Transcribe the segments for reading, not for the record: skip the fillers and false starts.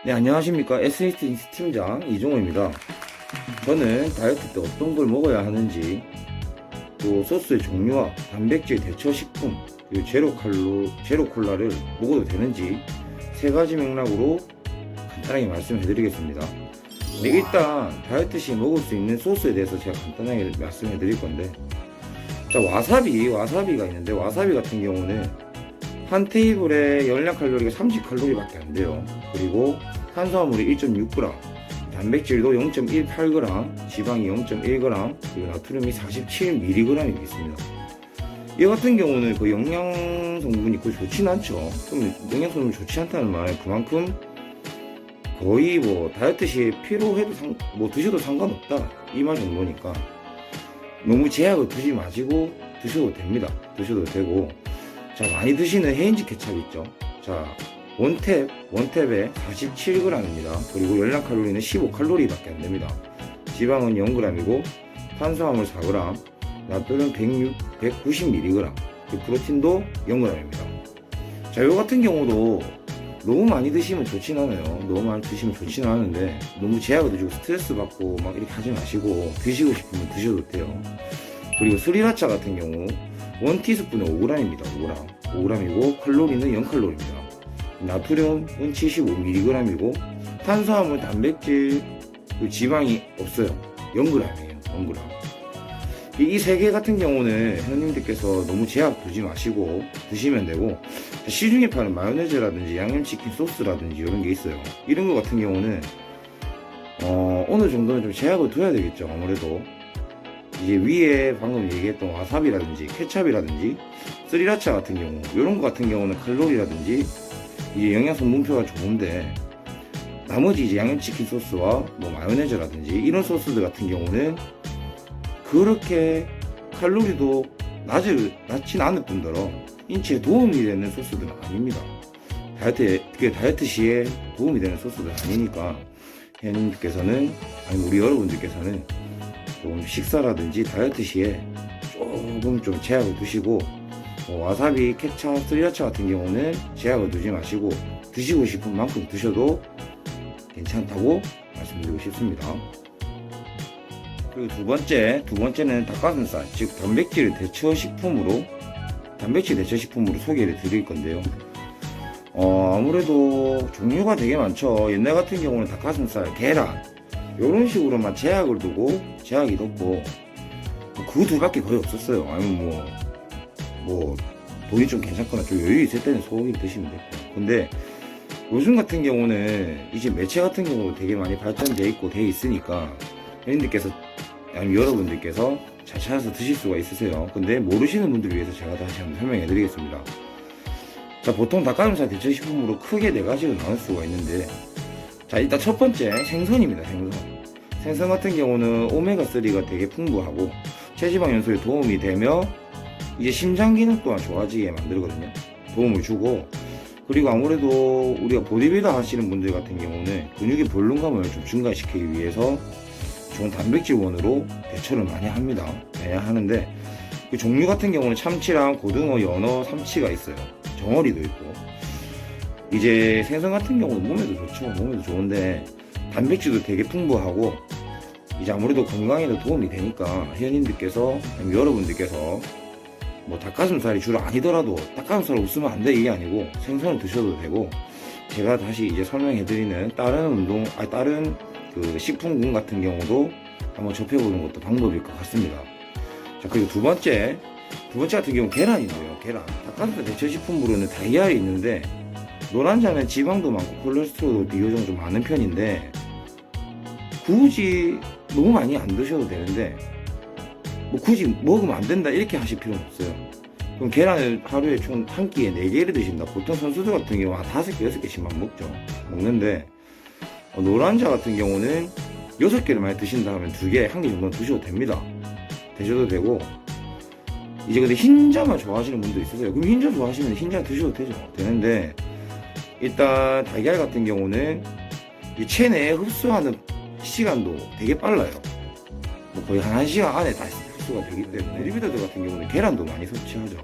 네, 안녕하십니까. SHT 팀장 이종호입니다. 저는 다이어트 때 어떤 걸 먹어야 하는지, 또 소스의 종류와 단백질 대처 식품, 그리고 제로 콜라를 먹어도 되는지 세 가지 맥락으로 간단하게 말씀해 드리겠습니다. 네, 일단 다이어트 시 먹을 수 있는 소스에 대해서 제가 간단하게 말씀해 드릴 건데, 자, 와사비가 있는데, 와사비 같은 경우는 한 테이블에 열량 칼로리가 30칼로리밖에 안 돼요. 그리고 탄수화물이 1.6g, 단백질도 0.18g, 지방이 0.1g, 그리고 나트륨이 47mg이 있습니다. 이 같은 경우는 그 영양 성분이 거의 좋진 않죠. 그럼 영양 성분이 좋지 않다는 말은 그만큼 거의 뭐 다이어트 시에 필요해도 뭐 드셔도 상관없다 이 말 정도니까 너무 제약을 두지 마시고 드셔도 됩니다. 드셔도 되고, 자, 많이 드시는 헤인즈 케찹 있죠. 자, 원탭에 47g입니다. 그리고 열량 칼로리는 15칼로리밖에 안 됩니다. 지방은 0g이고, 탄수화물 4g, 나트륨 190mg, 프로틴도 0g입니다. 자, 요 같은 경우도 너무 많이 드시면 좋진 않아요. 너무 많이 드시면 좋진 않은데, 너무 제약을 드시고 스트레스 받고 막 이렇게 하지 마시고, 드시고 싶으면 드셔도 돼요. 그리고 스리라차 같은 경우, 1티스푼에 5g입니다. 5g이고, 칼로리는 0칼로리입니다. 나트륨은 75mg이고, 탄수화물, 단백질, 지방이 없어요. 0g이에요. 0g. 이 세 개 같은 경우는 형님들께서 너무 제약 두지 마시고 드시면 되고, 시중에 파는 마요네즈라든지 양념치킨 소스라든지 이런 게 있어요. 이런 거 같은 경우는 어느 정도는 좀 제약을 둬야 되겠죠. 아무래도 이제 위에 방금 얘기했던 와사비라든지 케찹이라든지 스리라차 같은 경우, 이런 거 같은 경우는 칼로리라든지 이제 영양성분표가 좋은데, 나머지 이제 양념치킨 소스와 뭐 마요네즈라든지 이런 소스들 같은 경우는 그렇게 칼로리도 낮진 않을 뿐더러 인체에 도움이 되는 소스들은 아닙니다. 다이어트 시에 도움이 되는 소스들은 아니니까 회원님들께서는, 아니 우리 여러분들께서는 좀 식사라든지 다이어트 시에 조금 좀 제약을 두시고, 와사비, 케찹, 스리라차 같은 경우는 제약을 두지 마시고 드시고 싶은 만큼 드셔도 괜찮다고 말씀드리고 싶습니다. 그리고 두 번째는 닭가슴살, 즉 단백질 대처 식품으로 소개를 드릴 건데요. 아무래도 종류가 되게 많죠. 옛날 같은 경우는 닭가슴살, 계란 이런 식으로만 제약을 두고 제약이 뒀고, 그 두 밖에 거의 없었어요. 아니면 뭐 돈이 좀 괜찮거나 좀 여유 있을 때는 소고기 드시면 됐고. 근데 요즘 같은 경우는 이제 매체 같은 경우도 되게 많이 발전되어 있고 돼 있으니까 회원님들께서, 아니면 여러분들께서 잘 찾아서 드실 수가 있으세요. 근데 모르시는 분들을 위해서 제가 다시 한번 설명해 드리겠습니다. 자, 보통 닭가슴살 대체 식품으로 크게 네 가지로 나눌 수가 있는데, 자, 일단 첫 번째 생선입니다. 생선 같은 경우는 오메가3가 되게 풍부하고 체지방 연소에 도움이 되며 이제 심장 기능 또한 좋아지게 만들거든요. 도움을 주고, 그리고 아무래도 우리가 보디빌더 하시는 분들 같은 경우는 근육의 볼륨감을 좀 증가시키기 위해서 좋은 단백질원으로 대처를 많이 합니다. 하는데, 그 종류 같은 경우는 참치랑 고등어, 연어, 삼치가 있어요. 정어리도 있고. 이제 생선 같은 경우는 몸에도 좋죠. 몸에도 좋은데 단백질도 되게 풍부하고, 이제 아무래도 건강에도 도움이 되니까 회원님들께서, 여러분들께서 뭐 닭가슴살이 주로 아니더라도 닭가슴살 없으면 안 돼 이게 아니고 생선을 드셔도 되고, 제가 다시 이제 설명해드리는 다른 그 식품군 같은 경우도 한번 접해보는 것도 방법일 것 같습니다. 자, 그리고 두 번째 같은 경우 계란인데요. 계란. 닭가슴살 대체 식품으로는 달걀이 있는데, 노란자는 지방도 많고 콜레스테롤도 비교적 좀 많은 편인데, 굳이 너무 많이 안 드셔도 되는데, 뭐 굳이 먹으면 안 된다 이렇게 하실 필요는 없어요. 그럼 계란을 하루에 총 한 끼에 4개를 드신다. 보통 선수들 같은 경우 한 5개, 6개씩만 먹는데, 노란자 같은 경우는 6개를 많이 드신다 하면 2개, 1개 정도 드셔도 됩니다. 드셔도 되고, 이제 근데 흰자만 좋아하시는 분도 있으세요. 그럼 흰자 좋아하시면 흰자 드셔도 되는데, 일단 달걀 같은 경우는 이 체내에 흡수하는 시간도 되게 빨라요. 뭐 거의 한 1시간 안에 다 흡수가 되기 때문에 보디빌더들 같은 경우는 계란도 많이 섭취하죠.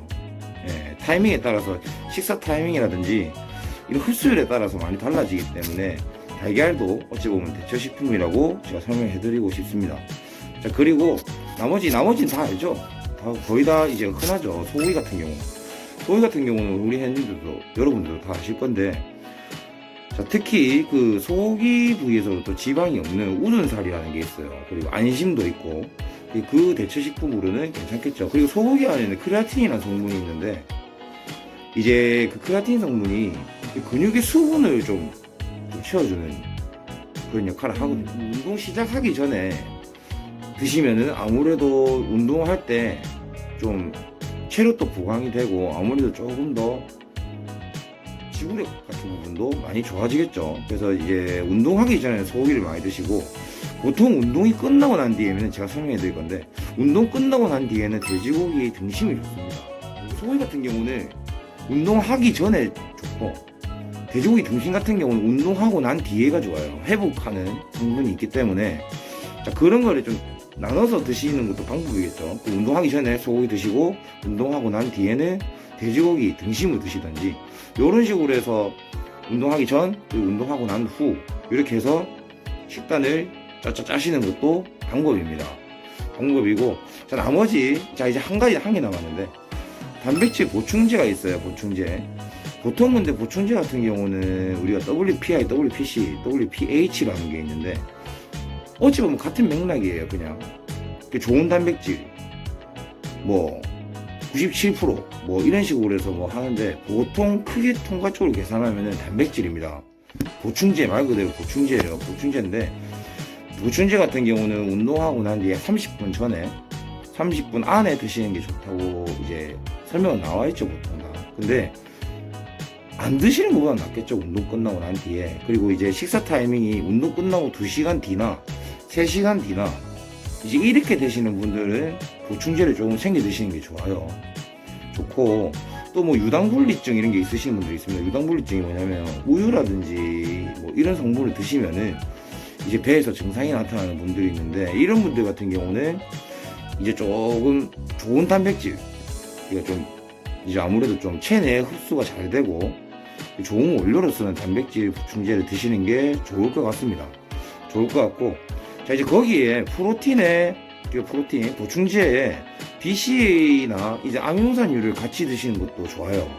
타이밍에 따라서 식사 타이밍이라든지 이런 흡수율에 따라서 많이 달라지기 때문에 달걀도 어찌 보면 대처식품이라고 제가 설명해드리고 싶습니다. 자, 그리고 나머지는 다 알죠? 거의 다 이제 흔하죠. 소고기 같은 경우는 우리 햇님들도 여러분들도 다 아실 건데, 자, 특히 그 소고기 부위에서도 또 지방이 없는 우둔살이라는 게 있어요. 그리고 안심도 있고, 그 대처식품으로는 괜찮겠죠. 그리고 소고기 안에는 크레아틴이라는 성분이 있는데, 이제 그 크레아틴 성분이 근육의 수분을 좀 채워주는 그런 역할을 하거든요. 운동 시작하기 전에 드시면은 아무래도 운동할 때 좀 체력도 보강이 되고, 아무래도 조금 더 지구력 같은 부분도 많이 좋아지겠죠. 그래서 이제 운동하기 전에 소고기를 많이 드시고, 보통 운동이 끝나고 난 뒤에는 제가 설명해 드릴 건데, 운동 끝나고 난 뒤에는 돼지고기 등심이 좋습니다. 소고기 같은 경우는 운동하기 전에 좋고, 돼지고기 등심 같은 경우는 운동하고 난 뒤에가 좋아요. 회복하는 성분이 있기 때문에. 자, 그런 거를 좀 나눠서 드시는 것도 방법이겠죠. 운동하기 전에 소고기 드시고, 운동하고 난 뒤에는 돼지고기 등심을 드시든지, 이런 식으로 해서 운동하기 전, 그리고 운동하고 난 후, 이렇게 해서 식단을 짜시는 것도 방법이고, 자, 나머지, 이제 한 개 남았는데, 단백질 보충제가 있어요. 보충제. 보통 근데 보충제 같은 경우는 우리가 WPI, WPC, WPH라는 게 있는데, 어찌 보면 같은 맥락이에요. 그냥 좋은 단백질 뭐 97% 뭐 이런 식으로 해서 뭐 하는데, 보통 크게 통괄적으로 계산하면은 단백질입니다. 보충제 말 그대로 보충제예요. 보충제인데, 보충제 같은 경우는 운동하고 난 뒤에 30분 안에 드시는 게 좋다고 이제 설명은 나와 있죠, 보통 다. 근데 안 드시는 것보다 낫겠죠, 운동 끝나고 난 뒤에. 그리고 이제 식사 타이밍이 운동 끝나고 2시간 뒤나 3시간 뒤나 이제 이렇게 되시는 분들은 보충제를 조금 챙겨 드시는 게 좋고, 또 뭐 유당불내증 이런 게 있으신 분들이 있습니다. 유당불내증이 뭐냐면 우유라든지 뭐 이런 성분을 드시면은 이제 배에서 증상이 나타나는 분들이 있는데, 이런 분들 같은 경우는 이제 조금 좋은 단백질, 그러니까 좀 이제 아무래도 좀 체내 흡수가 잘 되고 좋은 원료로 쓰는 단백질 보충제를 드시는 게 좋을 것 같습니다. 좋을 것 같고, 자, 이제 거기에 프로틴 보충제에 BCAA나 이제 아미노산유를 같이 드시는 것도 좋아요.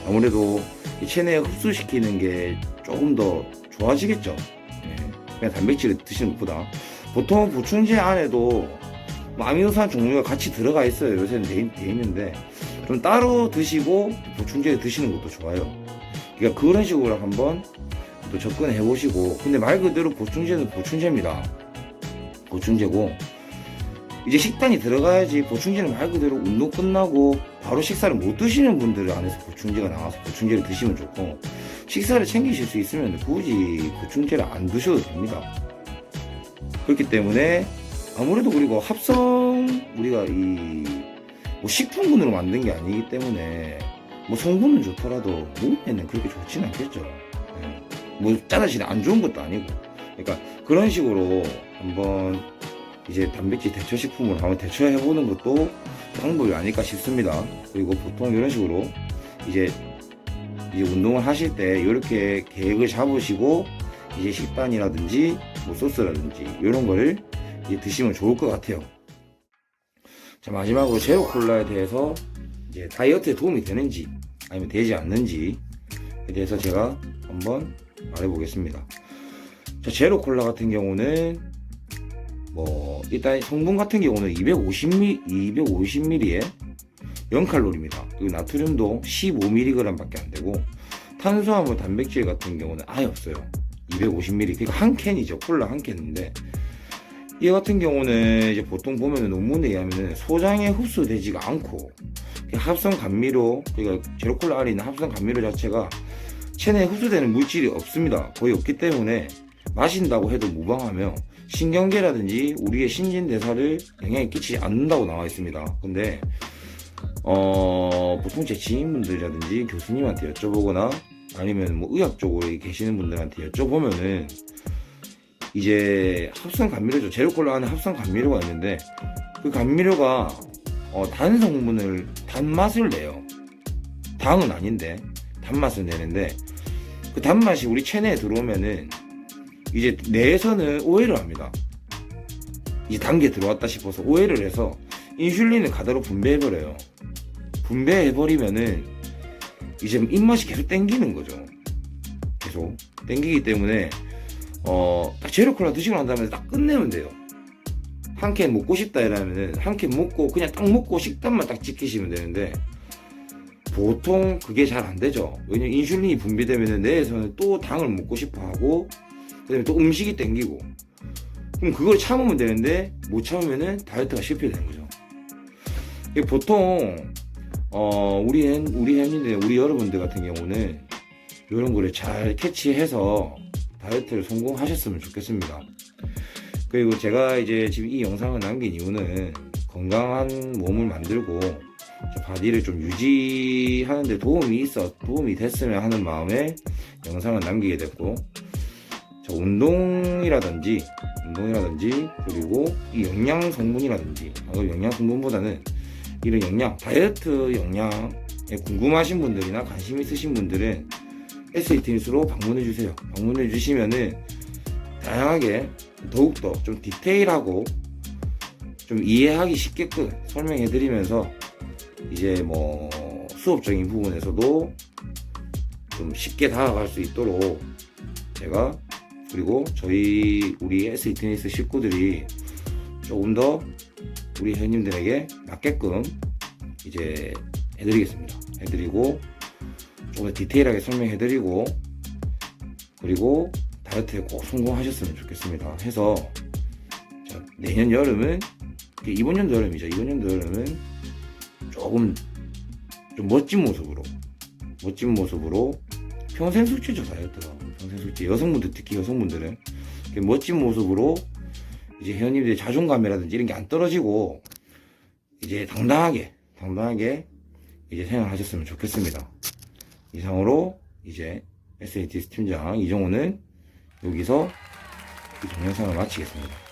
아무래도 체내에 흡수시키는 게 조금 더 좋아지겠죠. 그냥 단백질을 드시는 것보다. 보통 보충제 안에도 뭐 아미노산 종류가 같이 들어가 있어요. 요새는 돼 있는데, 좀 따로 드시고 보충제를 드시는 것도 좋아요. 그러니까 그런 식으로 한번 또 접근해 보시고. 근데 말 그대로 보충제는 보충제입니다. 보충제고, 이제 식단이 들어가야지. 보충제는 말 그대로 운동 끝나고 바로 식사를 못 드시는 분들을 안에서 보충제가 나와서 보충제를 드시면 좋고, 식사를 챙기실 수 있으면 굳이 보충제를 안 드셔도 됩니다. 그렇기 때문에 아무래도, 그리고 우리가 뭐 식품군으로 만든 게 아니기 때문에 뭐 성분은 좋더라도 몸에는 그렇게 좋지는 않겠죠. 뭐 짜다시는 안 좋은 것도 아니고. 그러니까 그런 식으로 한번 이제 단백질 대처식품으로 한번 대처해보는 것도 방법이 아닐까 싶습니다. 그리고 보통 이런 식으로 이제 운동을 하실 때 이렇게 계획을 잡으시고, 이제 식단이라든지 뭐 소스라든지 이런 거를 이제 드시면 좋을 것 같아요. 자, 마지막으로 제로 콜라에 대해서 이제 다이어트에 도움이 되는지 아니면 되지 않는지에 대해서 제가 한번 말해보겠습니다. 자, 제로 콜라 같은 경우는 뭐 일단 성분 같은 경우는 250ml에 0칼로리입니다. 그리고 나트륨도 15mg 밖에 안 되고, 탄수화물 단백질 같은 경우는 아예 없어요. 250ml. 그러니까 한 캔이죠. 콜라 한 캔인데, 이 같은 경우는 이제 보통 보면은 논문에 의하면은 소장에 흡수되지가 않고, 합성 감미료, 그러니까 제로콜라 안에 있는 합성 감미료 자체가 체내에 흡수되는 물질이 없습니다. 거의 없기 때문에 마신다고 해도 무방하며 신경계라든지 우리의 신진대사를 영향이 끼치지 않는다고 나와 있습니다. 근데 보통 제 지인분들이라든지 교수님한테 여쭤보거나 아니면 뭐 의학 쪽으로 계시는 분들한테 여쭤보면은, 이제 합성 감미료죠. 제로콜라 안에 합성 감미료가 있는데, 그 감미료가 단맛을 내요. 당은 아닌데 단맛을 내는데, 그 단맛이 우리 체내에 들어오면은 이제 뇌에서는 오해를 합니다. 이제 단계 들어왔다 싶어서 오해를 해서 인슐린을 가다로 분배해버려요. 분배해버리면은 이제 입맛이 계속 땡기는 거죠. 계속 땡기기 때문에 딱 제로 콜라 드시고 난 다음에 딱 끝내면 돼요. 한 캔 먹고 싶다 이러면은 한 캔 먹고 그냥 딱 먹고 식단만 딱 지키시면 되는데, 보통 그게 잘 안 되죠. 왜냐면 인슐린이 분비되면은 뇌에서는 또 당을 먹고 싶어 하고, 그 다음에 또 음식이 땡기고, 그럼 그걸 참으면 되는데 못 참으면은 다이어트가 실패되는 거죠. 이게 보통 우리 회원님들, 우리 여러분들 같은 경우는 이런 거를 잘 캐치해서 다이어트를 성공하셨으면 좋겠습니다. 그리고 제가 이제 지금 이 영상을 남긴 이유는 건강한 몸을 만들고 바디를 좀 유지하는데 도움이 됐으면 하는 마음에 영상을 남기게 됐고, 운동이라든지 그리고 이 영양 성분이라든지, 영양 성분보다는 이런 다이어트 영양에 궁금하신 분들이나 관심 있으신 분들은 SETNS로 방문해 주세요. 방문해 주시면은 다양하게 더욱더 좀 디테일하고 좀 이해하기 쉽게끔 설명해 드리면서 이제 뭐 수업적인 부분에서도 좀 쉽게 다가갈 수 있도록 제가, 그리고 우리 SETNS 식구들이 조금 더 우리 회원님들에게 맞게끔 이제 해드리고 조금 더 디테일하게 설명해드리고, 그리고 다이어트에 꼭 성공하셨으면 좋겠습니다. 해서 내년 여름은, 이번 연도 여름이죠. 이번 연도 여름은 조금 좀 멋진 모습으로 평생 숙제죠, 다이어트가. 평생 숙제. 여성분들, 특히 여성분들은 멋진 모습으로 이제 회원님들의 자존감이라든지 이런 게 안 떨어지고 이제 당당하게 이제 생활하셨으면 좋겠습니다. 이상으로 이제 SETNS 팀장 이종호는 여기서 이 동영상을 마치겠습니다.